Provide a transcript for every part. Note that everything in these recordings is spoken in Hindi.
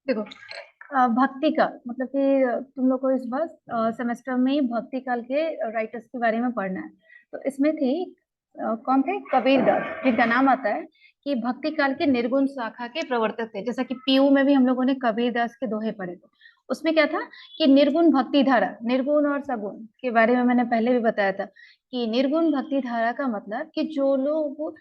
देखो, भक्ति काल मतलब कि तुम लोग को इस बार सेमेस्टर में ही भक्ति काल के राइटर्स के बारे में पढ़ना है। तो इसमें थे कौन थे? कबीरदास, जिनका नाम आता है कि भक्ति काल के निर्गुण शाखा के प्रवर्तक थे। जैसा कि पीयू में भी हम लोगों ने कबीरदास के दोहे पढ़े थे। उसमें क्या था कि निर्गुण भक्ति धारा, निर्गुण और सगुण के बारे में मैंने पहले भी बताया था कि निर्गुण भक्ति धारा का मतलब कि जो लोग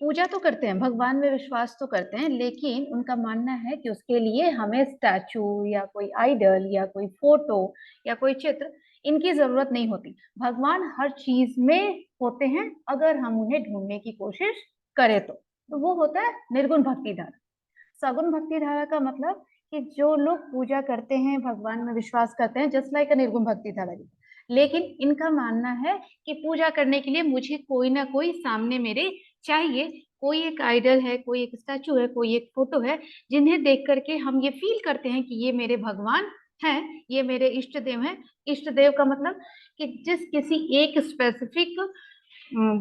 पूजा तो करते हैं, भगवान में विश्वास तो करते हैं, लेकिन उनका मानना है कि उसके लिए हमें स्टैचू या कोई आइडल या कोई फोटो या कोई चित्र, इनकी जरूरत नहीं होती। भगवान हर चीज में होते हैं अगर हम उन्हें ढूंढने की कोशिश करें तो वो होता है निर्गुण भक्ति धारा। सगुण भक्ति धारा का मतलब कि जो लोग पूजा करते हैं, भगवान में विश्वास करते हैं, जस्ट लाइक अ निर्गुण भक्ति धारा, लेकिन इनका मानना है कि पूजा करने के लिए मुझे कोई ना कोई सामने मेरे चाहिए, कोई एक आइडल है, कोई एक स्टैचू है, कोई एक फोटो है, जिन्हें देख करके हम ये फील करते हैं कि ये मेरे भगवान हैं, ये मेरे इष्ट देव हैं। इष्ट देव का मतलब कि जिस किसी एक स्पेसिफिक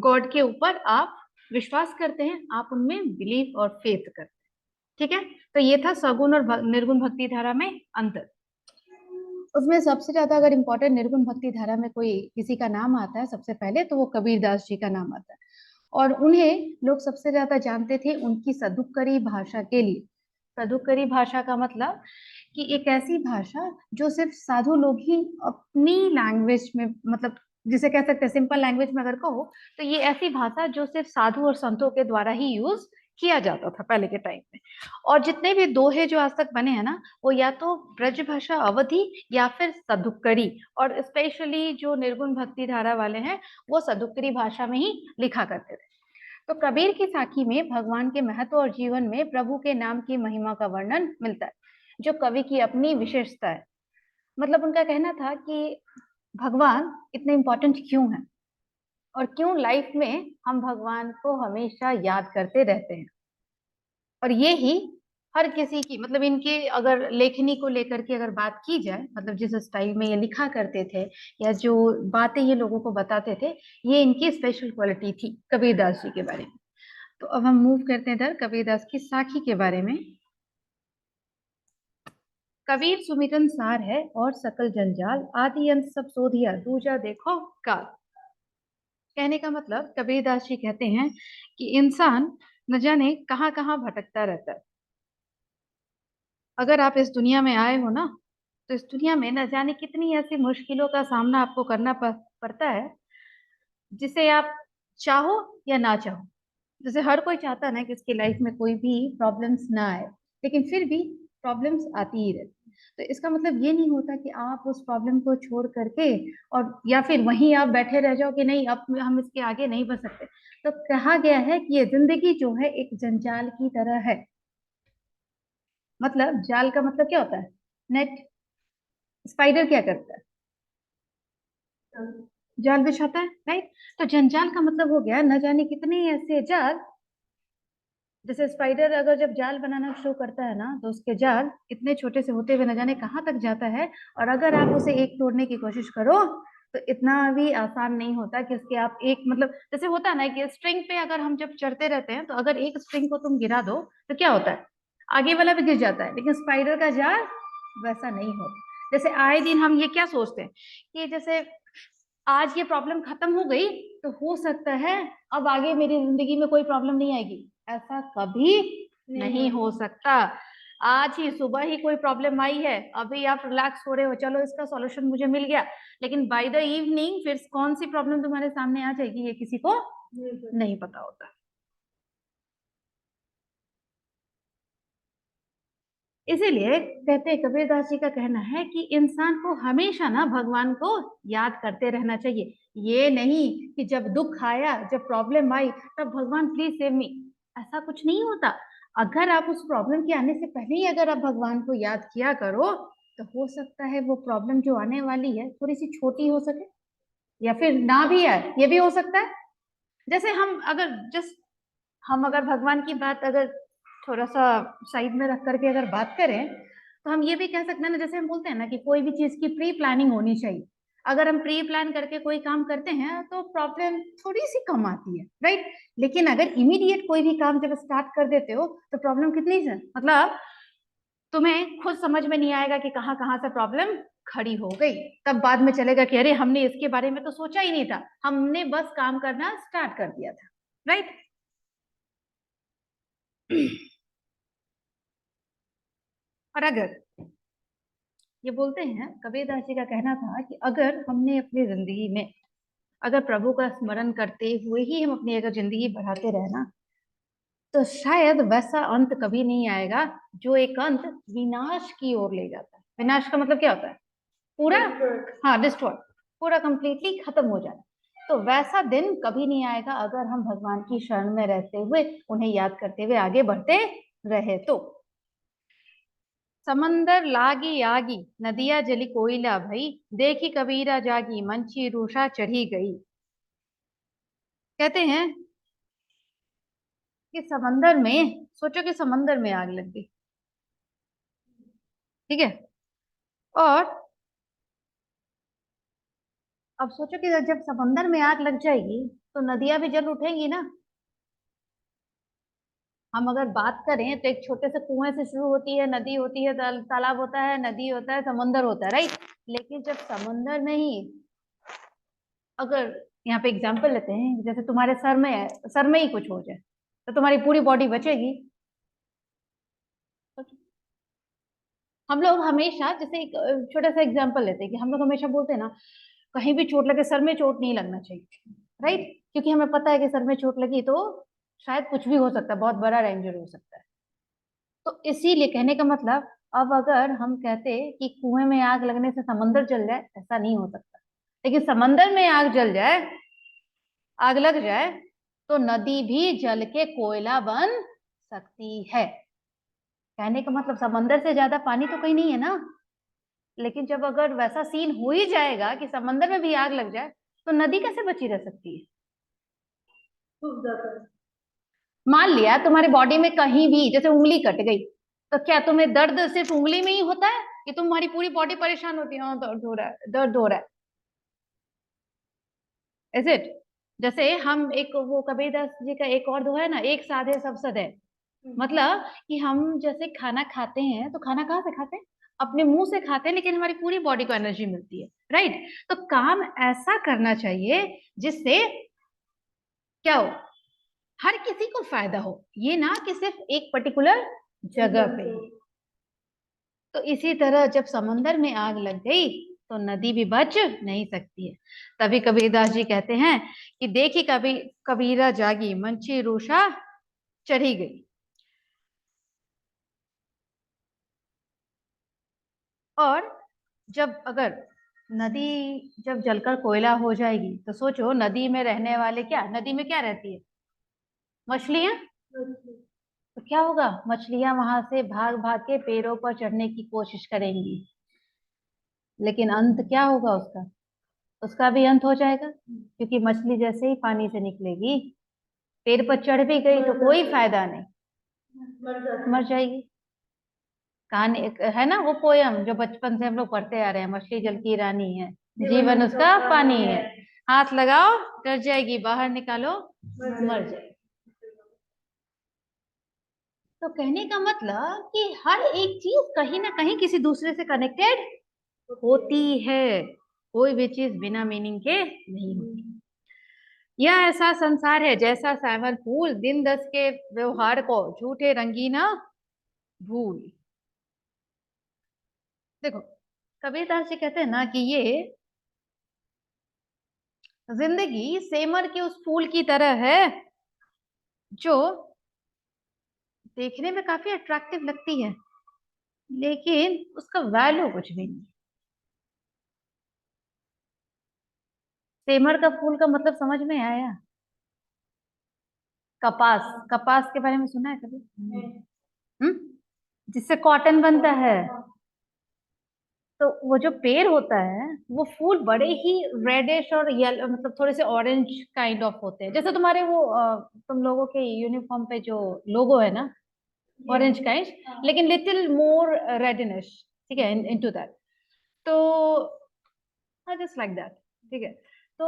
गॉड के ऊपर आप विश्वास करते हैं, आप उनमें बिलीव और फेथ करते हैं। ठीक है, तो ये था सगुण और निर्गुण भक्ति धारा में अंतर। उसमें सबसे ज्यादा अगर इम्पोर्टेंट निर्गुण भक्ति धारा में कोई किसी का नाम आता है सबसे पहले, तो वो कबीरदास जी का नाम आता है। और उन्हें लोग सबसे ज्यादा जानते थे उनकी सदुक्करी भाषा के लिए। सदुक्करी भाषा का मतलब कि एक ऐसी भाषा जो सिर्फ साधु लोग ही अपनी लैंग्वेज में, मतलब जिसे कह सकते हैं सिंपल लैंग्वेज में अगर कहो, तो ये ऐसी भाषा जो सिर्फ साधु और संतों के द्वारा ही यूज किया जाता था पहले के टाइम में। और जितने भी दोहे जो आज तक बने हैं ना, वो या तो ब्रज भाषा अवधि या फिर सदुक्करी, और स्पेशली जो निर्गुण भक्ति धारा वाले हैं वो सदुक्करी भाषा में ही लिखा करते थे। तो कबीर की साखी में भगवान के महत्व और जीवन में प्रभु के नाम की महिमा का वर्णन मिलता है, जो कवि की अपनी विशेषता है। मतलब उनका कहना था कि भगवान इतने इंपॉर्टेंट क्यों हैं, और क्यों लाइफ में हम भगवान को हमेशा याद करते रहते हैं। और ये ही हर किसी की, मतलब इनके अगर लेखनी को लेकर के अगर बात की जाए, मतलब जिस स्टाइल में ये लिखा करते थे या जो बातें ये लोगों को बताते थे, ये इनकी स्पेशल क्वालिटी थी कबीरदास जी के बारे में। तो अब हम मूव करते हैं इधर कबीरदास की साखी के बारे में। कबीर सुमिरन सार है और सकल जंजाल, आदि अंत सब सोधिया दूजा देखो काल। कहने का मतलब कबीरदास जी कहते हैं कि इंसान न जाने कहाँ कहाँ भटकता रहता है। अगर आप इस दुनिया में आए हो ना, तो इस दुनिया में न जाने कितनी ऐसी मुश्किलों का सामना आपको करना पड़ता है, जिसे आप चाहो या ना चाहो। जैसे हर कोई चाहता है ना कि उसकी लाइफ में कोई भी प्रॉब्लम्स ना आए, लेकिन फिर भी प्रॉब्लम्स आती ही रहती। तो इसका मतलब ये नहीं होता कि आप उस प्रॉब्लम को छोड़ करके और या फिर वहीं आप बैठे रह जाओ कि नहीं अब हम इसके आगे नहीं बढ़ सकते। तो कहा गया है कि ये जिंदगी जो है एक जंजाल की तरह है। मतलब जाल का मतलब क्या होता है? नेट। स्पाइडर क्या करता है? जाल बिछाता है, राइट। तो जंजाल का मतलब हो गया न जाने कितने ऐसे जाल। जैसे स्पाइडर अगर जब जाल बनाना शुरू करता है ना, तो उसके जाल इतने छोटे से होते हुए न जाने कहाँ तक जाता है। और अगर आप उसे एक तोड़ने की कोशिश करो, तो इतना भी आसान नहीं होता कि उसके आप एक, मतलब जैसे होता है ना कि स्ट्रिंग पे अगर हम जब चढ़ते रहते हैं, तो अगर एक स्ट्रिंग को तुम गिरा दो तो क्या होता है? आगे वाला भी गिर जाता है, लेकिन स्पाइडर का जाल वैसा नहीं होता। जैसे आए दिन हम ये क्या सोचते हैं कि जैसे आज ये प्रॉब्लम खत्म हो गई, तो हो सकता है अब आगे मेरी जिंदगी में कोई प्रॉब्लम नहीं आएगी। ऐसा कभी नहीं हो सकता। आज ही सुबह ही कोई प्रॉब्लम आई है, अभी आप रिलैक्स हो रहे हो, चलो इसका सॉल्यूशन मुझे मिल गया, लेकिन बाय द इवनिंग फिर कौन सी प्रॉब्लम तुम्हारे सामने आ जाएगी ये किसी को नहीं पता होता। इसीलिए कहते हैं, कबीरदास जी का कहना है कि इंसान को हमेशा ना भगवान को याद करते रहना चाहिए। ये नहीं कि जब दुख आया, जब प्रॉब्लम आई, तब भगवान प्लीज सेव मी। ऐसा कुछ नहीं होता। अगर आप उस प्रॉब्लम के आने से पहले ही अगर आप भगवान को याद किया करो, तो हो सकता है वो प्रॉब्लम जो आने वाली है थोड़ी सी छोटी हो सके, या फिर ना भी आए, ये भी हो सकता है। जैसे हम अगर भगवान की बात अगर थोड़ा सा साइड में रख करके अगर बात करें, तो हम ये भी कह सकते हैं ना, जैसे हम बोलते हैं ना कि कोई भी चीज की प्री प्लानिंग होनी चाहिए। अगर हम प्री प्लान करके कोई काम करते हैं तो प्रॉब्लम थोड़ी सी कम आती है, राइट। लेकिन अगर इमीडिएट कोई भी काम जब स्टार्ट कर देते हो, तो प्रॉब्लम कितनी है, मतलब तुम्हें खुद समझ में नहीं आएगा कि कहाँ कहाँ से प्रॉब्लम खड़ी हो गई, तब बाद में चलेगा कि अरे हमने इसके बारे में तो सोचा ही नहीं था, हमने बस काम करना स्टार्ट कर दिया था, राइट। और अगर ये बोलते हैं, कबीरदास जी का कहना था कि अगर हमने अपनी जिंदगी में अगर प्रभु का स्मरण करते हुए ही हम अपनी अगर जिंदगी बढ़ाते रहे ना, तो शायद वैसा अंत कभी नहीं आएगा जो एक अंत विनाश की ओर ले जाता है। विनाश का मतलब क्या होता है? पूरा, हाँ, डिस्ट्रॉय, पूरा कंप्लीटली खत्म हो जाना। तो वैसा दिन कभी नहीं आएगा अगर हम भगवान की शरण में रहते हुए उन्हें याद करते हुए आगे बढ़ते रहे तो। समंदर लागी आगी, नदिया जली कोयला भई, देखी कबीरा जागी, मंची रूषा चढ़ी गई। कहते हैं कि समंदर में, सोचो कि समंदर में आग लग गई, ठीक है, और अब सोचो कि जब समंदर में आग लग जाएगी तो नदियां भी जल उठेंगी ना। हम अगर बात करें तो एक छोटे से कुएं से शुरू होती है, नदी होती है, तालाब होता है, नदी होता है, समुंदर होता है, राइट। लेकिन जब समुंदर में ही, अगर यहाँ पे एग्जांपल लेते हैं, जैसे तुम्हारे सर में है, सर में ही कुछ हो जाए तो तुम्हारी पूरी बॉडी बचेगी? हम लोग हमेशा, जैसे एक छोटा सा एग्जांपल लेते हैं कि हम लोग हमेशा बोलते हैं ना, कहीं भी चोट लगे, सर में चोट नहीं लगना चाहिए, राइट, क्योंकि हमें पता है कि सर में चोट लगी तो शायद कुछ भी हो सकता है, बहुत बड़ा डेंजर हो सकता है। तो इसीलिए कहने का मतलब, अब अगर हम कहते कि कुएं में आग लगने से समंदर जल जाए, ऐसा नहीं हो सकता, लेकिन समंदर में आग जल जाए, आग लग जाए, तो नदी भी जल के कोयला बन सकती है। कहने का मतलब समंदर से ज्यादा पानी तो कहीं नहीं है ना। लेकिन जब अगर वैसा सीन हो ही जाएगा कि समंदर में भी आग लग जाए, तो नदी कैसे बची रह सकती है? मान लिया तुम्हारी बॉडी में कहीं भी जैसे उंगली कट गई, तो क्या तुम्हें दर्द सिर्फ उंगली में ही होता है कि तुम्हारी पूरी बॉडी परेशान होती है? हाँ, दर्द हो रहा है, दर्द हो रहा है, इज इट? जैसे हम एक वो कबीरदास जी का एक और दोहा है ना, एक साधे सब सधे। मतलब कि हम जैसे खाना खाते हैं तो खाना कहाँ से खाते हैं? अपने मुंह से खाते हैं, लेकिन हमारी पूरी बॉडी को एनर्जी मिलती है, राइट। तो काम ऐसा करना चाहिए जिससे क्या हो, हर किसी को फायदा हो, ये ना कि सिर्फ एक पर्टिकुलर जगह पे। तो इसी तरह जब समंदर में आग लग गई तो नदी भी बच नहीं सकती है। तभी कबीरदास जी कहते हैं कि देखी कबीरा जागी, मंची रूषा चढ़ी गई। और जब अगर नदी जब जलकर कोयला हो जाएगी तो सोचो, नदी में रहने वाले, क्या नदी में क्या रहती है? मछलियां। तो क्या होगा, मछलियां वहां से भाग भाग के पेड़ों पर चढ़ने की कोशिश करेंगी, लेकिन अंत क्या होगा उसका? उसका भी अंत हो जाएगा, क्योंकि मछली जैसे ही पानी से निकलेगी, पेड़ पर चढ़ भी गई तो कोई फायदा नहीं, मर जाएगी। कहानी है ना वो पोयम जो बचपन से हम लोग पढ़ते आ रहे हैं, मछली जल की रानी है, जीवन उसका पानी है, हाथ लगाओ डर जाएगी, बाहर निकालो मर जाएगी। तो कहने का मतलब कि हर एक चीज कहीं ना कहीं किसी दूसरे से कनेक्टेड होती है, कोई भी चीज बिना मीनिंग के नहीं होती। यह ऐसा संसार है जैसा सैमल फूल, दिन दस के व्यवहार को झूठे रंगीना भूल। देखो, कबीरदास जी कहते हैं ना कि ये जिंदगी सेमर के उस फूल की तरह है जो देखने में काफी अट्रैक्टिव लगती है, लेकिन उसका वैल्यू कुछ भी नहीं। सेमर का फूल का मतलब समझ में आया? कपास, कपास के बारे में सुना है कभी? हम्म, जिससे कॉटन बनता है। तो वो जो पेड़ होता है, वो फूल बड़े ही रेडिश और येलो, मतलब थोड़े से ऑरेंज काइंड ऑफ होते हैं, जैसे तुम्हारे वो तुम लोगों के यूनिफॉर्म पे जो लोगो है ना, ऑरेंज काइंड, लेकिन लिटिल मोर रेडनेश, ठीक है, इनटू दैट। तो जस्ट लाइक दैट, ठीक है। तो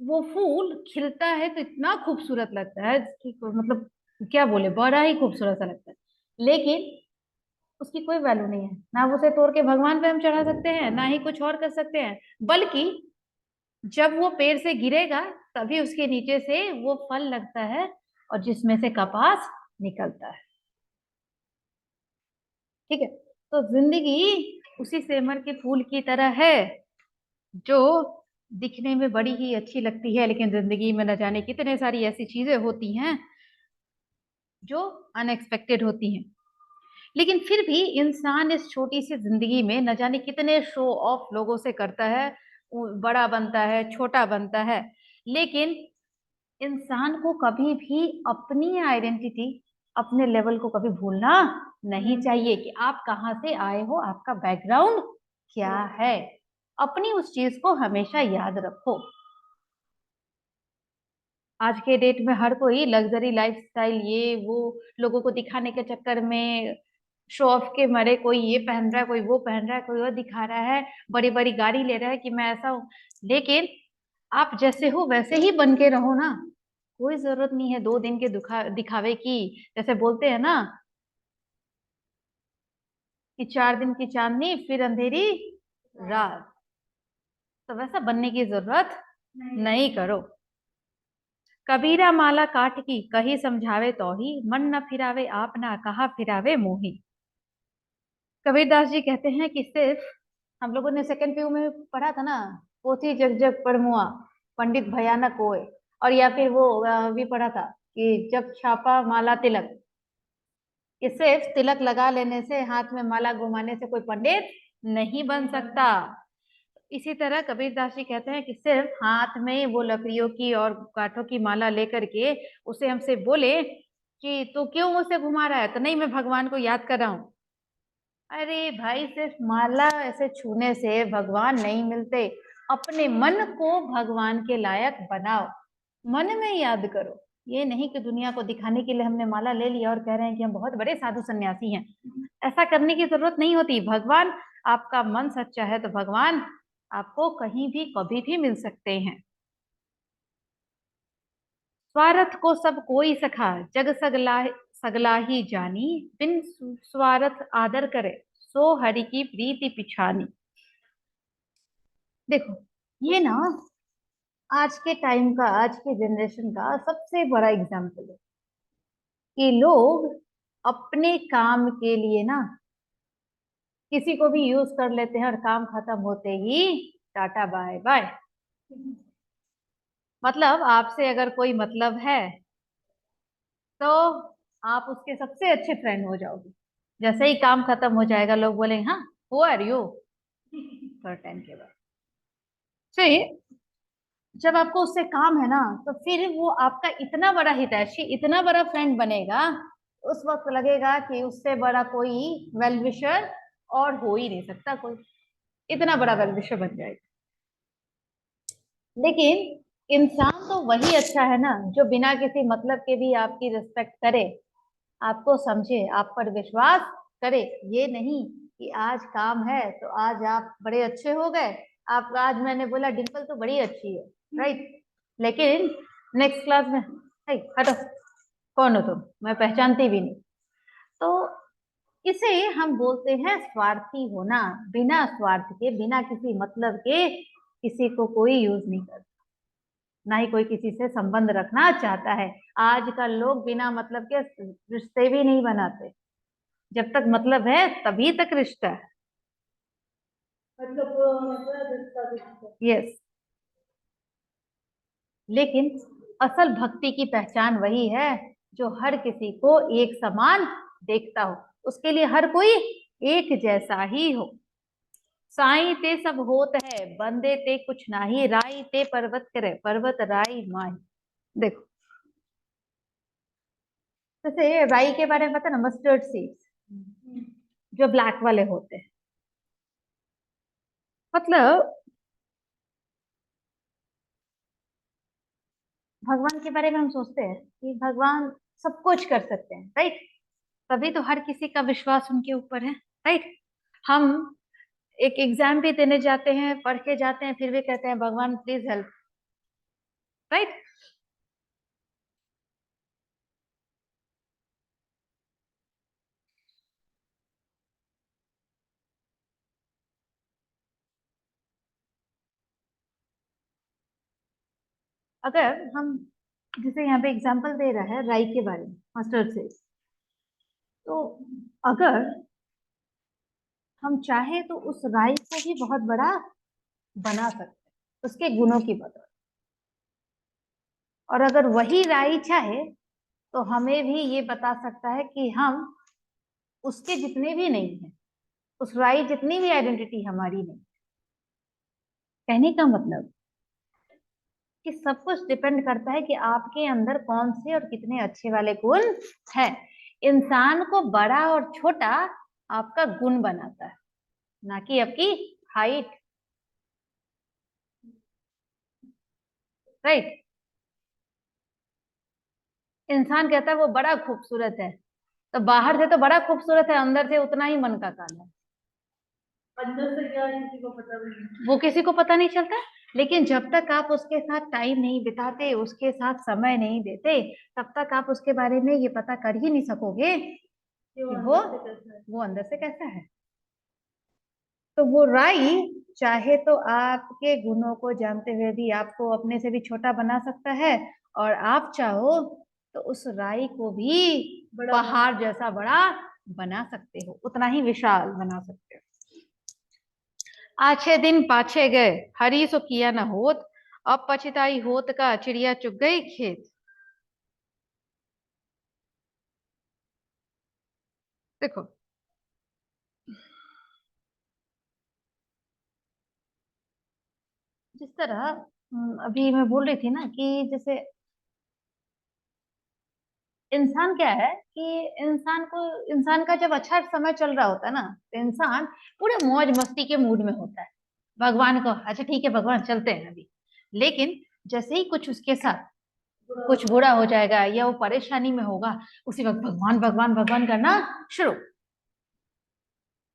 वो फूल खिलता है तो इतना खूबसूरत लगता है कि मतलब क्या बोले, बड़ा ही खूबसूरत सा लगता है। लेकिन उसकी कोई वैल्यू नहीं है। ना उसे तोड़ के भगवान पे हम चढ़ा सकते हैं, ना ही कुछ और कर सकते हैं, बल्कि जब वो पेड़ से गिरेगा तभी उसके नीचे से वो फल लगता है और जिसमें से कपास निकलता है। ठीक है, तो जिंदगी उसी सेमर के फूल की तरह है जो दिखने में बड़ी ही अच्छी लगती है, लेकिन जिंदगी में न जाने कितने सारी ऐसी चीजें होती हैं जो अनएक्सपेक्टेड होती हैं। लेकिन फिर भी इंसान इस छोटी सी जिंदगी में न जाने कितने शो ऑफ लोगों से करता है, बड़ा बनता है, छोटा बनता है, लेकिन इंसान को कभी भी अपनी आइडेंटिटी, अपने लेवल को कभी भूलना नहीं चाहिए कि आप कहाँ से आए हो, आपका बैकग्राउंड क्या है। अपनी उस चीज को हमेशा याद रखो। आज के डेट में हर कोई लग्जरी लाइफस्टाइल, ये वो, लोगों को दिखाने के चक्कर में, शो ऑफ के मारे कोई ये पहन रहा है, कोई वो पहन रहा है, कोई वो दिखा रहा है, बड़ी बड़ी गाड़ी ले रहा है कि मैं ऐसा हूं। लेकिन आप जैसे हो वैसे ही बन के रहो ना। कोई जरूरत नहीं है 2 दिन के दिखावे की। जैसे बोलते हैं ना कि 4 दिन की चांदनी फिर अंधेरी रात, तो वैसा बनने की जरूरत नहीं करो। कबीरा माला काठ की कही समझावे तो ही, मन न फिरावे आप ना कहा फिरावे मोही। कबीरदास जी कहते हैं कि सिर्फ, हम लोगों ने सेकंड पीयू में पढ़ा था ना, पोथी जग जग पढ़मुआ पंडित भयानक होए, और या फिर वो भी पढ़ा था कि जब छापा माला तिलक, कि सिर्फ तिलक लगा लेने से, हाथ में माला घुमाने से कोई पंडित नहीं बन सकता। इसी तरह कबीरदास जी कहते हैं कि सिर्फ हाथ में वो लकड़ियों की और काठों की माला लेकर के उसे हमसे बोले कि तू क्यों मुझसे घुमा रहा है, तो नहीं मैं भगवान को याद कर रहा हूँ। अरे भाई, सिर्फ माला ऐसे छूने से भगवान नहीं मिलते। अपने मन को भगवान के लायक बनाओ, मन में याद करो। ये नहीं कि दुनिया को दिखाने के लिए हमने माला ले लिया और कह रहे हैं कि हम बहुत बड़े साधु सन्यासी हैं। ऐसा करने की जरूरत नहीं होती। भगवान, आपका मन सच्चा है तो भगवान आपको कहीं भी कभी भी मिल सकते हैं। स्वार्थ को सब कोई सखा, जग सगला सगला ही जानी, बिन स्वार्थ आदर करे, सो हरि की प्रीति पिछानी। देखो, ये ना आज के टाइम का, आज के जनरेशन का सबसे बड़ा एग्जाम्पल है कि लोग अपने काम के लिए ना किसी को भी यूज कर लेते हैं और काम खत्म होते ही टाटा बाय बाय। मतलब आपसे अगर कोई मतलब है तो आप उसके सबसे अच्छे फ्रेंड हो जाओगे। जैसे ही काम खत्म हो जाएगा लोग बोलेंगे हाँ, हु आर यू, थोड़ा टाइम के बाद। फिर जब आपको उससे काम है ना, तो फिर वो आपका इतना बड़ा हितैषी, इतना बड़ा फ्रेंड बनेगा, उस वक्त लगेगा कि उससे बड़ा कोई वेल विशर और हो ही नहीं सकता कोई। इतना बड़ा वेल विशर बन जाएगा। लेकिन इंसान तो वही अच्छा है ना जो बिना किसी मतलब के भी आपकी रिस्पेक्ट करे, आपको समझे, आप पर विश्वास करे। ये नहीं कि आज काम है तो आज आप बड़े अच्छे हो गए। आप आज मैंने बोला डिम्पल तो बड़ी अच्छी है, राइट, लेकिन नेक्स्ट क्लास में हटो, कौन हो तुम, मैं पहचानती भी नहीं। तो इसे हम बोलते हैं स्वार्थी होना। बिना स्वार्थ के, बिना किसी मतलब के किसी को कोई यूज नहीं करता, ना ही कोई किसी से संबंध रखना चाहता है। आजकल लोग बिना मतलब के रिश्ते भी नहीं बनाते। जब तक मतलब है तभी तक रिश्ता है। मतलब यस, लेकिन असल भक्ति की पहचान वही है जो हर किसी को एक समान देखता हो, उसके लिए हर कोई एक जैसा ही हो। साई ते सब होत है, बंदे ते कुछ नाही, राई ते पर्वत करे, पर्वत राई माही। देखो, जैसे राई के बारे में पता ना, मस्टर्ड सीड्स जो ब्लैक वाले होते हैं, मतलब भगवान के बारे में हम सोचते हैं कि भगवान सब कुछ कर सकते हैं, राइट, तभी तो हर किसी का विश्वास उनके ऊपर है, राइट। हम एक एग्जाम भी देने जाते हैं, पढ़ के जाते हैं, फिर भी कहते हैं भगवान प्लीज हेल्प, राइट। अगर हम जैसे यहाँ पे एग्जांपल दे रहा है राई के बारे में, मस्टर्ड से, तो अगर हम चाहे तो उस राई को भी बहुत बड़ा बना सकते हैं उसके गुणों की बदौलत। और अगर वही राई चाहे तो हमें भी ये बता सकता है कि हम उसके जितने भी नहीं हैं, उस राई जितनी भी आइडेंटिटी हमारी नहीं। कहने का मतलब कि सब कुछ डिपेंड करता है कि आपके अंदर कौन से और कितने अच्छे वाले गुण हैं। इंसान को बड़ा और छोटा आपका गुण बनाता है, ना कि आपकी हाइट, राइट। इंसान कहता है वो बड़ा खूबसूरत है, तो बाहर से तो बड़ा खूबसूरत है, अंदर से उतना ही मन का काला है। अंदर से क्या किसी को पता नहीं, वो किसी को पता नहीं चलता। लेकिन जब तक आप उसके साथ टाइम नहीं बिताते, उसके साथ समय नहीं देते, तब तक आप उसके बारे में ये पता कर ही नहीं सकोगे कि वो अंदर से कैसा है। तो वो राई चाहे तो आपके गुणों को जानते हुए भी आपको अपने से भी छोटा बना सकता है, और आप चाहो तो उस राई को भी पहाड़ जैसा बड़ा बना सकते हो, उतना ही विशाल बना सकते हो। आछे दिन पाछे गए, हरी सो किया न होत, अब पछताई होत का चिड़िया चुग गई खेत। देखो, जिस तरह अभी मैं बोल रही थी ना कि जैसे इंसान क्या है कि इंसान का जब अच्छा समय चल रहा होता है ना, तो इंसान पूरे मौज मस्ती के मूड में होता है। भगवान को अच्छा ठीक है भगवान चलते हैं अभी, लेकिन जैसे ही कुछ उसके साथ कुछ बुरा हो जाएगा या वो परेशानी में होगा, उसी वक्त भगवान भगवान भगवान करना शुरू।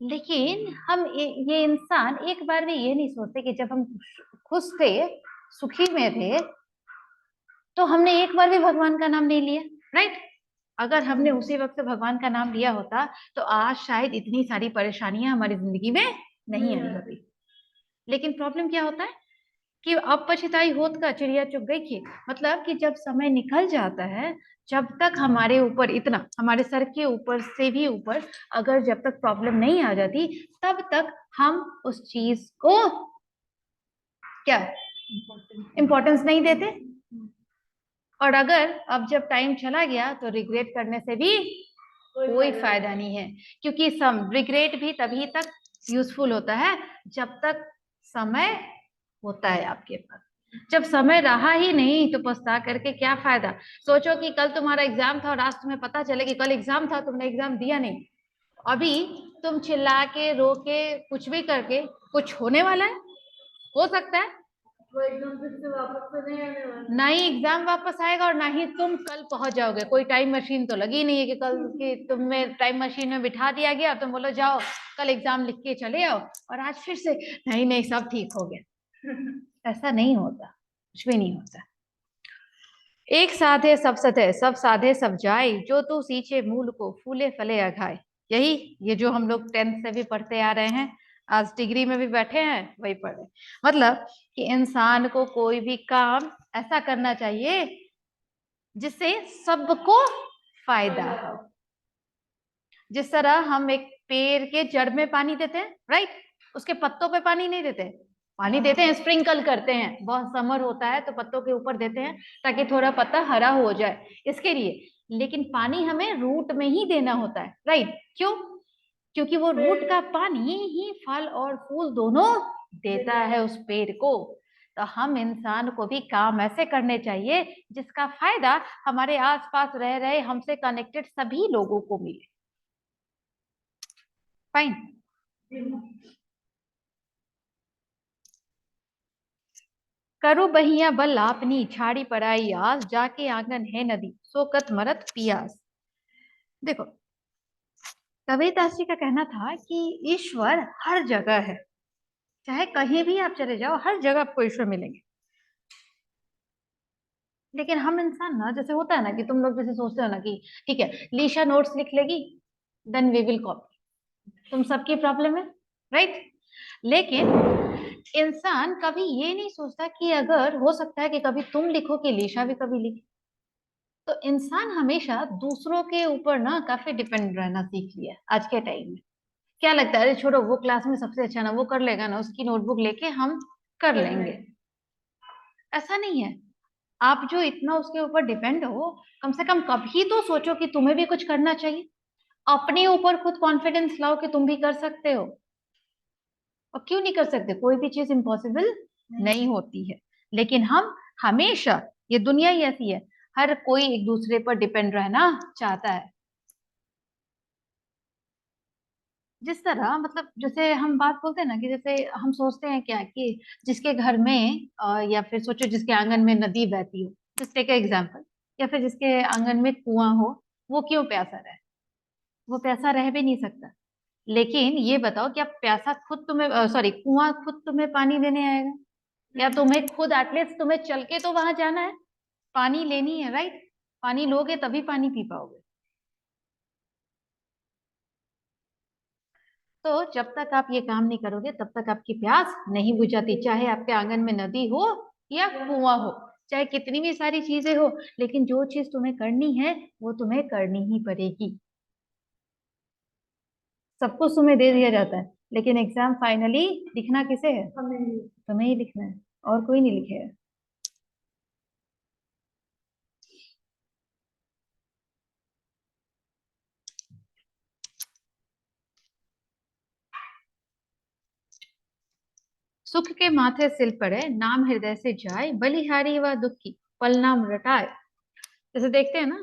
लेकिन हम ये इंसान एक बार भी ये नहीं सोचते कि जब हम खुश थे, सुखी में थे, तो हमने एक बार भी भगवान का नाम नहीं लिया, राइट। अगर हमने उसी वक्त भगवान का नाम लिया होता तो आज शायद इतनी सारी परेशानियां हमारी जिंदगी में नहीं आई होती। लेकिन प्रॉब्लम क्या होता है कि अब पछताई होत का चिड़िया चुग गई खेत। मतलब कि जब समय निकल जाता है, जब तक हमारे ऊपर इतना, हमारे सर के ऊपर से भी ऊपर अगर जब तक प्रॉब्लम नहीं आ जाती, तब तक हम उस चीज को क्या इम्पोर्टेंस नहीं देते। और अगर अब जब टाइम चला गया तो रिग्रेट करने से भी कोई फायदा नहीं है, क्योंकि सम रिग्रेट भी तभी तक यूजफुल होता है जब तक समय होता है आपके पास। जब समय रहा ही नहीं तो पछता करके क्या फायदा। सोचो कि कल तुम्हारा एग्जाम था और आज तुम्हें पता चले कि कल एग्जाम था, तुमने एग्जाम दिया नहीं। अभी तुम चिल्ला के रो के कुछ भी करके कुछ होने वाला है? हो सकता है वो एग्जाम फिर से वापस तो नहीं आने वाला, ना ही एग्जाम वापस आएगा और ना ही तुम कल पहुंच जाओगे। कोई टाइम मशीन तो लगी नहीं है कि कल की तुम्हें टाइम मशीन में बिठा दिया गया और तुम बोलो जाओ कल एग्जाम लिख के चले आओ और आज फिर से नहीं नहीं सब ठीक हो गया। ऐसा नहीं होता, कुछ भी नहीं होता। एक साधे सब सधे, सब साधे सब जाए, जो तू सींचे मूल को फूले फले अघाए। यही ये जो हम लोग 10th से भी पढ़ते आ रहे हैं, आज डिग्री में भी बैठे हैं वही पढ़ रहे। मतलब कि इंसान को कोई भी काम ऐसा करना चाहिए जिससे सबको फायदा हो। जिस तरह हम एक पेड़ के जड़ में पानी देते हैं, राइट, उसके पत्तों पे पानी नहीं देते, पानी देते हैं, स्प्रिंकल करते हैं, बहुत समर होता है तो पत्तों के ऊपर देते हैं ताकि थोड़ा पत्ता हरा हो जाए इसके लिए। लेकिन पानी हमें रूट में ही देना होता है, राइट। क्यों? क्योंकि वो रूट का पानी ही फल और फूल दोनों देता है उस पेड़ को। तो हम इंसान को भी काम ऐसे करने चाहिए जिसका फायदा हमारे आसपास रह रहे हमसे कनेक्टेड सभी लोगों को मिले। फाइन। करो बहिया बल आपनी, छाड़ी पराई आस, जाके आंगन है नदी, सोकत मरत पियास। देखो, कबीरदास जी का कहना था कि ईश्वर हर जगह है, चाहे कहीं भी आप चले जाओ हर जगह आपको ईश्वर मिलेंगे। लेकिन हम इंसान ना, जैसे होता है ना कि तुम लोग जैसे सोचते हो ना कि ठीक है लीशा नोट्स लिख लेगी, देन वी विल कॉपी। तुम सबकी प्रॉब्लम है, राइट। लेकिन इंसान कभी ये नहीं सोचता कि अगर हो सकता है कि कभी तुम लिखो कि लीशा भी कभी लिखे। तो इंसान हमेशा दूसरों के ऊपर ना काफी डिपेंड रहना सीख लिया है आज के टाइम में। क्या लगता है, अरे छोड़ो, वो क्लास में सबसे अच्छा ना, वो कर लेगा ना, उसकी नोटबुक लेके हम कर लेंगे। ऐसा नहीं है। आप जो इतना उसके ऊपर डिपेंड हो, कम से कम कभी तो सोचो कि तुम्हें भी कुछ करना चाहिए। अपने ऊपर खुद कॉन्फिडेंस लाओ कि तुम भी कर सकते हो। और क्यों नहीं कर सकते, कोई भी चीज इम्पॉसिबल नहीं होती है। लेकिन हम हमेशा, ये दुनिया ही ऐसी है, हर कोई एक दूसरे पर डिपेंड रहना चाहता है। जिस तरह मतलब जैसे हम बात बोलते हैं ना कि जैसे हम सोचते हैं क्या कि जिसके घर में या फिर सोचो जिसके आंगन में नदी बहती हो, जस्ट टेक एग्जांपल, या फिर जिसके आंगन में कुआं हो, वो क्यों प्यासा रहे? वो प्यासा रह भी नहीं सकता। लेकिन ये बताओ, क्या प्यासा खुद तुम्हें, सॉरी, कुआं खुद तुम्हें पानी देने आएगा? या तुम्हें खुद एटलीस्ट तुम्हें चल के तो वहां जाना है, पानी लेनी है, राइट? पानी लोगे तभी पानी पी पाओगे। तो जब तक आप ये काम नहीं करोगे तब तक आपकी प्यास नहीं बुझाती, चाहे आपके आंगन में नदी हो या कुआं हो, चाहे कितनी भी सारी चीजें हो। लेकिन जो चीज तुम्हें करनी है वो तुम्हें करनी ही पड़ेगी। सब कुछ तुम्हें दे दिया जाता है, लेकिन एग्जाम फाइनली लिखना किसे है? तुम्हें ही लिखना है, और कोई नहीं लिखेगा। सुख के माथे सिल पड़े, नाम हृदय से जाए, बलिहारी व दुखी पल नाम रटाए। जैसे देखते हैं ना,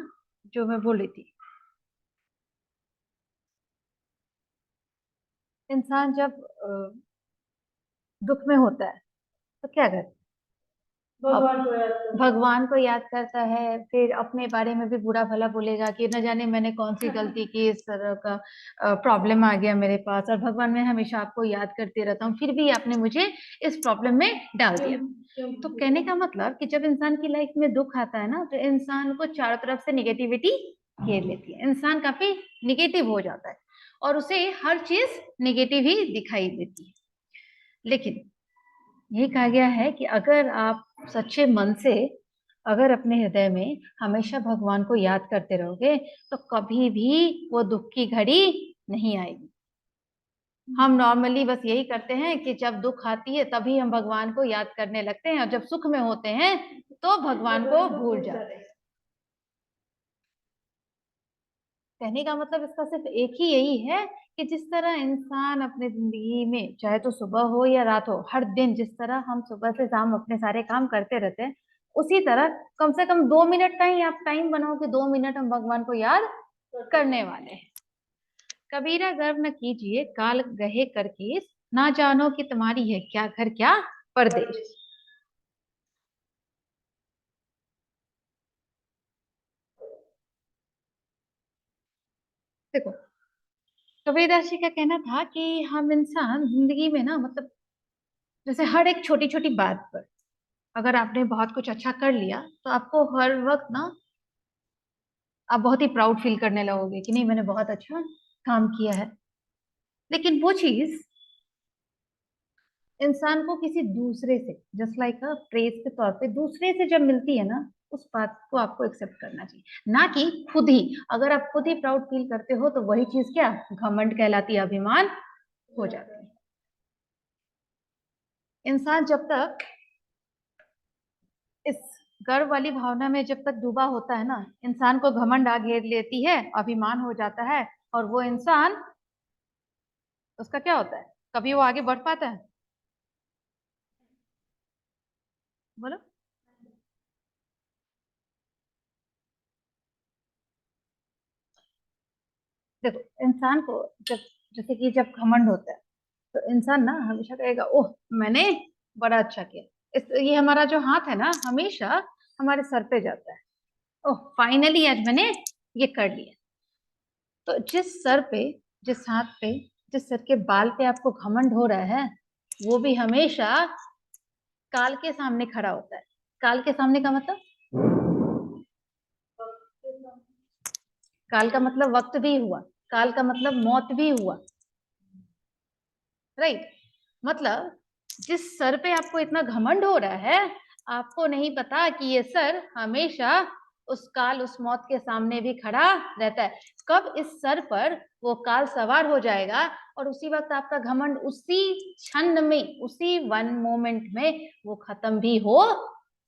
जो मैं बोल रही थी, इंसान जब दुख में होता है तो क्या करता है? भगवान को याद करता है, फिर अपने बारे में भी बुरा भला बोलेगा कि न जाने मैंने कौन सी गलती की, इस तरह का प्रॉब्लम आ गया मेरे पास, और भगवान मैं हमेशा आपको याद करते रहता हूँ, फिर भी आपने मुझे इस प्रॉब्लम में डाल दिया। तो कहने का मतलब कि जब इंसान की लाइफ में दुख आता है ना, तो इंसान को चारों तरफ से निगेटिविटी घेर लेती है, इंसान काफी निगेटिव हो जाता है और उसे हर चीज निगेटिव ही दिखाई देती है। लेकिन यही कहा गया है कि अगर आप सच्चे मन से, अगर अपने हृदय में हमेशा भगवान को याद करते रहोगे, तो कभी भी वो दुख की घड़ी नहीं आएगी। हम नॉर्मली बस यही करते हैं कि जब दुख आती है तभी हम भगवान को याद करने लगते हैं, और जब सुख में होते हैं तो भगवान को भूल जाते हैं। कहने का मतलब इसका सिर्फ एक ही यही है कि जिस तरह इंसान अपने जिंदगी में, चाहे तो सुबह हो या रात हो, हर दिन जिस तरह हम सुबह से शाम अपने सारे काम करते रहते हैं, उसी तरह कम से कम 2 मिनट का ही आप टाइम बनाओ कि 2 मिनट हम भगवान को याद करने वाले हैं। कबीरा गर्व न कीजिए काल गहे कर केस, ना जानो कि तुम्हारी है क्या घर क्या परदेश। देखो, कबीरदास जी का कहना था कि हम इंसान जिंदगी में ना, मतलब जैसे हर एक छोटी छोटी बात पर, अगर आपने बहुत कुछ अच्छा कर लिया तो आपको हर वक्त ना, आप बहुत ही प्राउड फील करने लगोगे कि नहीं, मैंने बहुत अच्छा काम किया है। लेकिन वो चीज इंसान को किसी दूसरे से, जस्ट लाइक अ प्रेज के तौर पे दूसरे से जब मिलती है ना, उस बात को आपको एक्सेप्ट करना चाहिए, ना कि खुद ही। अगर आप खुद ही प्राउड फील करते हो तो वही चीज क्या घमंड कहलाती है, अभिमान हो जाती है। इंसान जब तक इस गर्व वाली भावना में जब तक डूबा होता है ना, इंसान को घमंड आ घेर लेती है, अभिमान हो जाता है, और वो इंसान, उसका क्या होता है, कभी वो आगे बढ़ पाता है? बोलो। देखो, इंसान को जब, जैसे कि जब घमंड होता है, तो इंसान ना हमेशा कहेगा, ओह मैंने बड़ा अच्छा किया। ये हमारा जो हाथ है ना, हमेशा हमारे सर पे जाता है, ओह फाइनली आज मैंने ये कर लिया। तो जिस सर पे, जिस हाथ पे, जिस सर के बाल पे आपको घमंड हो रहा है, वो भी हमेशा काल के सामने खड़ा होता है। काल के सामने का मतलब, काल का मतलब वक्त भी हुआ, काल का मतलब मौत भी हुआ, राइट? मतलब जिस सर पे आपको इतना घमंड हो रहा है, आपको नहीं पता कि ये सर हमेशा उस काल उस मौत के सामने भी खड़ा रहता है। कब इस सर पर वो काल सवार हो जाएगा और उसी वक्त आपका घमंड उसी क्षण में, उसी वन मोमेंट में वो खत्म भी हो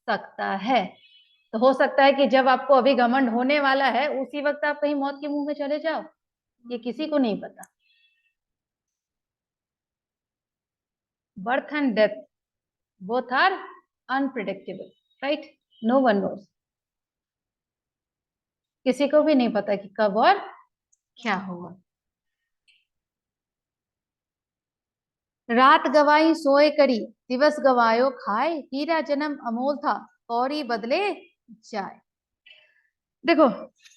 सकता है। तो हो सकता है कि जब आपको अभी घमंड होने वाला है, उसी वक्त आप कहीं मौत के मुंह में चले जाओ, ये किसी को नहीं पता। Birth and death both are unpredictable, right? No one knows. किसी को भी नहीं पता कि कब और क्या होगा। रात गवाई सोए करी, दिवस गवायो खाए, हीरा जन्म अमोल था, कौड़ी बदले जाए। देखो,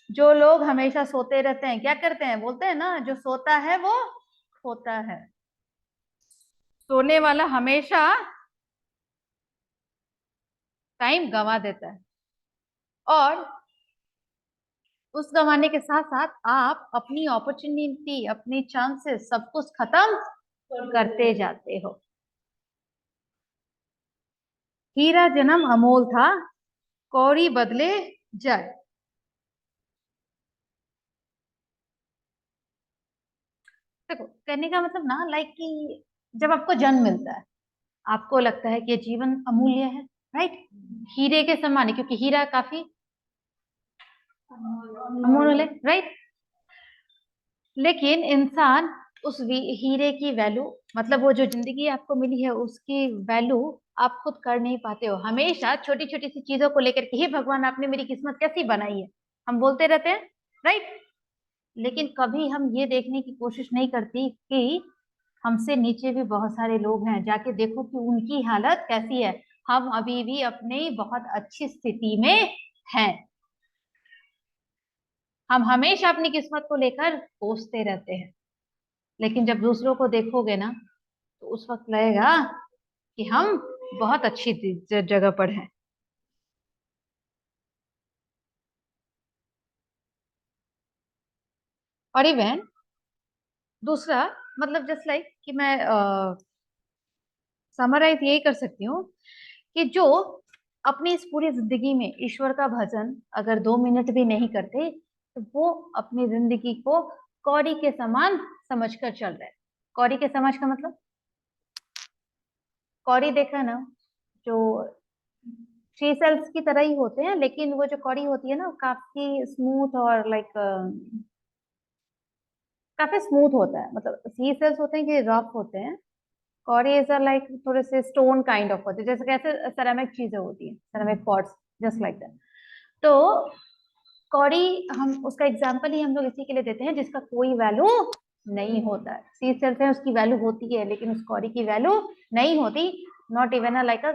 जो लोग हमेशा सोते रहते हैं क्या करते हैं, बोलते हैं ना, जो सोता है वो खोता है। सोने वाला हमेशा टाइम गंवा देता है, और उस गंवाने के साथ साथ आप अपनी अपॉर्चुनिटी, अपनी चांसेस, सब कुछ खत्म करते जाते हो। हीरा जन्म अमोल था, कौड़ी बदले जाए। देखो, कहने का मतलब ना, लाइक कि जब आपको जन्म मिलता है, आपको लगता है कि ये जीवन अमूल्य है, राइट? हीरे के समान है, क्योंकि हीरा काफी अमूल्य है, राइट? लेकिन इंसान उस हीरे की वैल्यू, मतलब वो जो जिंदगी आपको मिली है उसकी वैल्यू आप खुद कर नहीं पाते हो। हमेशा छोटी छोटी सी चीजों को लेकर के, हे भगवान आपने मेरी किस्मत कैसी बनाई है, हम बोलते रहते हैं, राइट? लेकिन कभी हम ये देखने की कोशिश नहीं करती कि हमसे नीचे भी बहुत सारे लोग हैं, जाके देखो कि उनकी हालत कैसी है। हम अभी भी अपनी बहुत अच्छी स्थिति में हैं। हम हमेशा अपनी किस्मत को लेकर कोसते रहते हैं, लेकिन जब दूसरों को देखोगे ना, तो उस वक्त लगेगा कि हम बहुत अच्छी जगह पर हैं। और इवन दूसरा, मतलब जस्ट लाइक कि मैं समराइज यही कर सकती हूँ कि जो अपनी इस पूरी जिंदगी में ईश्वर का भजन अगर 2 मिनट भी नहीं करते, तो वो अपनी जिंदगी को कौड़ी के समान समझकर चल रहे हैं। कौड़ी के समझ का मतलब, कौड़ी देखा ना, जो शी सेल्स की तरह ही होते हैं, लेकिन वो जो कौड़ी होती है ना, वो काफी स्मूथ और लाइक काफी स्मूथ होता है। मतलब सी सेल्स होते हैं कि रफ होते हैं, कौड़ी इज लाइक थोड़े से स्टोन काइंड ऑफ होते हैं, जैसे कैसे सेरेमिक चीजें होती हैं, ceramic pots, just like that. तो कौड़ी, हम उसका एग्जाम्पल ही हम लोग इसी के लिए देते हैं जिसका कोई वैल्यू नहीं होता है। सी सेल्स है, उसकी वैल्यू होती है, लेकिन उस कौड़ी की वैल्यू नहीं होती। नॉट इवन लाइक अ,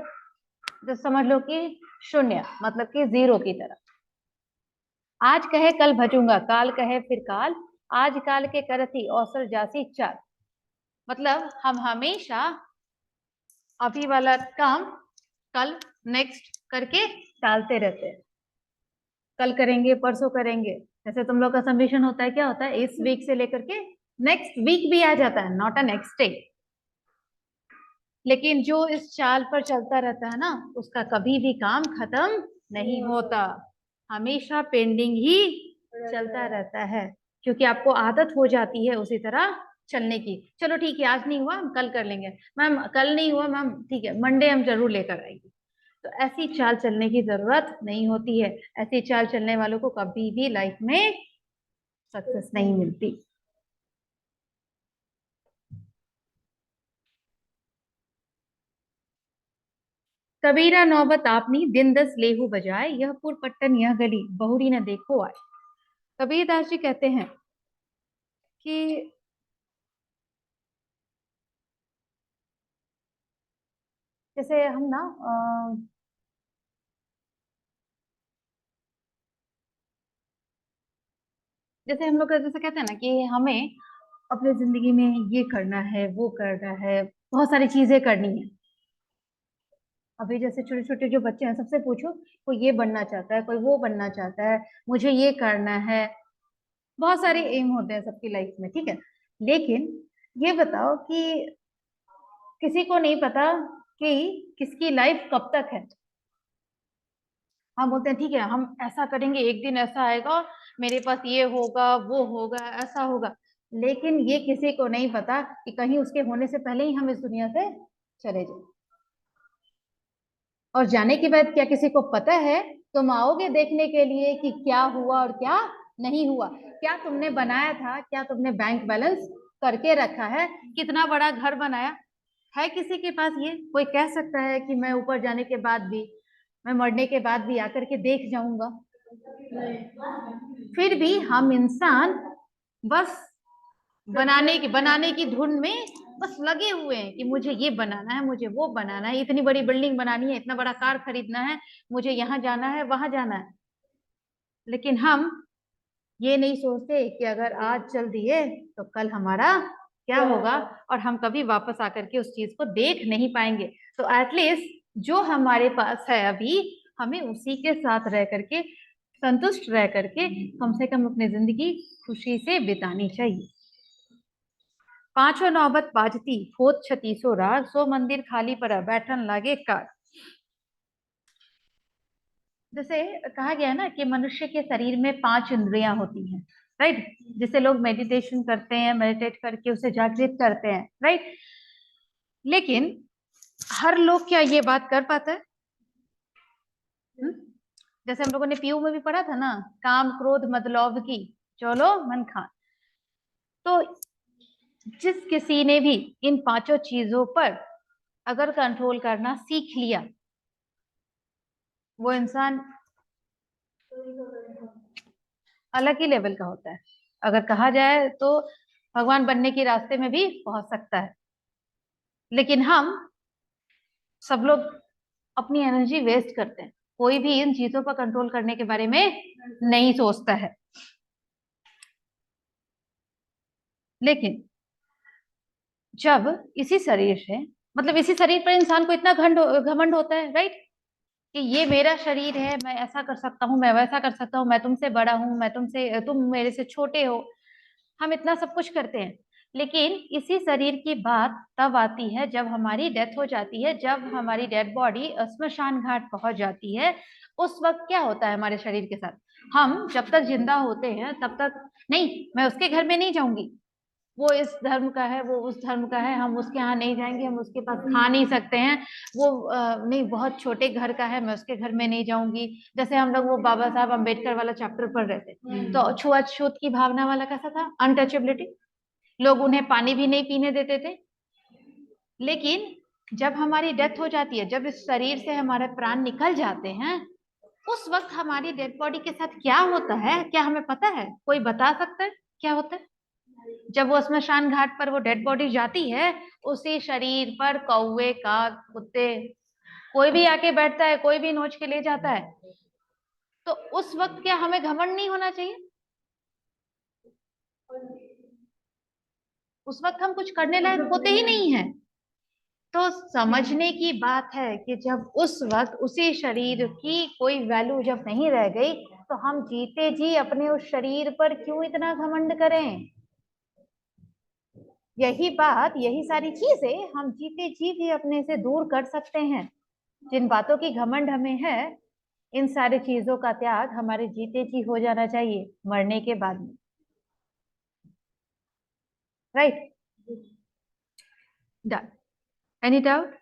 जो समझ लो कि शून्य, मतलब कि जीरो की तरह। आज कहे कल भजूंगा, काल कहे फिर काल, आज काल के करती औसर जासी चाल। मतलब हम हमेशा अभी वाला काम कल, नेक्स्ट करके टालते रहते हैं। कल करेंगे, परसों करेंगे। जैसे तुम लोग का सबमिशन होता है, क्या होता है, इस वीक से लेकर के नेक्स्ट वीक भी आ जाता है, नॉट अ नेक्स्ट डे। लेकिन जो इस चाल पर चलता रहता है ना, उसका कभी भी काम खत्म नहीं होता, हमेशा पेंडिंग ही चलता रहता है, क्योंकि आपको आदत हो जाती है उसी तरह चलने की। चलो ठीक है, आज नहीं हुआ, हम कल कर लेंगे मैम, कल नहीं हुआ मैम, ठीक है मंडे हम जरूर लेकर आएंगे। तो ऐसी चाल चलने की जरूरत नहीं होती है। ऐसी चाल चलने वालों को कभी भी लाइफ में सक्सेस नहीं मिलती। कबीरा नौबत आपनी, दिन दस लेहू बजाए, यह पुर पट्टन यह गली, बहुरी न देखो आए। कबीरदास जी कहते हैं कि जैसे हम ना जैसे हम लोग जैसे कहते हैं ना कि हमें अपनी जिंदगी में ये करना है, वो करना है, बहुत सारी चीजें करनी है। अभी जैसे छोटे छोटे जो बच्चे हैं, सबसे पूछो, कोई ये बनना चाहता है, कोई वो बनना चाहता है, मुझे ये करना है। बहुत सारे एम होते हैं सबकी लाइफ में, ठीक है। लेकिन ये बताओ कि किसी को नहीं पता कि किसकी लाइफ कब तक है। हम बोलते हैं ठीक है हम ऐसा करेंगे, एक दिन ऐसा आएगा मेरे पास ये होगा वो होगा ऐसा होगा, लेकिन ये किसी को नहीं पता कि कहीं उसके होने से पहले ही हम इस दुनिया से चले जाए। और जाने के बाद क्या किसी को पता है? तुम आओगे देखने के लिए कि क्या हुआ और क्या नहीं हुआ, क्या तुमने बनाया था, क्या तुमने बैंक बैलेंस करके रखा है, कितना बड़ा घर बनाया है किसी के पास? ये कोई कह सकता है कि मैं ऊपर जाने के बाद भी, मैं मरने के बाद भी आकर के देख जाऊंगा? फिर भी हम इंसान बस बनाने की धुन में बस लगे हुए हैं कि मुझे ये बनाना है, मुझे वो बनाना है, इतनी बड़ी बिल्डिंग बनानी है, इतना बड़ा कार खरीदना है, मुझे यहाँ जाना है वहां जाना है। लेकिन हम ये नहीं सोचते कि अगर आज चल दिए तो कल हमारा क्या होगा, और हम कभी वापस आकर के उस चीज को देख नहीं पाएंगे। तो एटलीस्ट जो हमारे पास है अभी, हमें उसी के साथ रह करके, संतुष्ट रह करके कम से कम अपनी जिंदगी खुशी से बितानी चाहिए। पांचों नौबत बाजती होत छतीसो राग, सो मंदिर खाली पड़ा बैठन लागे कार। जैसे कहा गया ना कि मनुष्य के शरीर में 5 इंद्रियां होती हैं, राइट? जिसे लोग मेडिटेशन करते हैं, मेडिटेट करके उसे जागृत करते हैं, राइट? लेकिन हर लोग क्या ये बात कर पाता है? जैसे हम लोगों ने पीयू में भी पढ़ा था ना, काम क्रोध मद लोभ की चलो मन खान। तो जिस किसी ने भी इन 5 चीजों पर अगर कंट्रोल करना सीख लिया, वो इंसान अलग ही लेवल का होता है। अगर कहा जाए तो भगवान बनने के रास्ते में भी पहुंच सकता है। लेकिन हम सब लोग अपनी एनर्जी वेस्ट करते हैं, कोई भी इन चीजों पर कंट्रोल करने के बारे में नहीं सोचता है। लेकिन जब इसी शरीर से, मतलब इसी शरीर पर इंसान को इतना घमंड होता है, राइट, कि ये मेरा शरीर है, मैं ऐसा कर सकता हूँ, मैं वैसा कर सकता हूँ, मैं तुमसे बड़ा हूँ, मैं तुमसे, तुम मेरे से छोटे हो, हम इतना सब कुछ करते हैं। लेकिन इसी शरीर की बात तब आती है जब हमारी डेथ हो जाती है, जब हमारी डेड बॉडी श्मशान घाट पहुंच जाती है। उस वक्त क्या होता है हमारे शरीर के साथ? हम जब तक जिंदा होते हैं तब तक, नहीं मैं उसके घर में नहीं जाऊंगी, वो इस धर्म का है, वो उस धर्म का है, हम उसके यहाँ नहीं जाएंगे, हम उसके पास खा नहीं सकते हैं, वो नहीं बहुत छोटे घर का है, मैं उसके घर में नहीं जाऊंगी। जैसे हम लोग वो बाबा साहब अम्बेडकर वाला चैप्टर पढ़ रहे थे, तो छुआछूत की भावना वाला कैसा था? अनटचेबिलिटी। लोग उन्हें पानी भी नहीं पीने देते थे। लेकिन जब हमारी डेथ हो जाती है, जब इस शरीर से हमारे प्राण निकल जाते हैं, उस वक्त हमारी डेड बॉडी के साथ क्या होता है, क्या हमें पता है? कोई बता सकता है क्या होता है? जब वो श्मशान घाट पर वो डेड बॉडी जाती है, उसी शरीर पर कौवे काग कुत्ते कोई भी आके बैठता है, कोई भी नोच के ले जाता है। तो उस वक्त क्या हमें घमंड नहीं होना चाहिए? उस वक्त हम कुछ करने लायक होते ही नहीं है। तो समझने की बात है कि जब उस वक्त उसी शरीर की कोई वैल्यू जब नहीं रह गई, तो हम जीते जी अपने उस शरीर पर क्यों इतना घमंड करें? यही बात, यही सारी चीजें हम जीते जी भी अपने से दूर कर सकते हैं। जिन बातों की घमंड हमें है, इन सारी चीजों का त्याग हमारे जीते जी हो जाना चाहिए, मरने के बाद में, राइट? डन। Any doubt?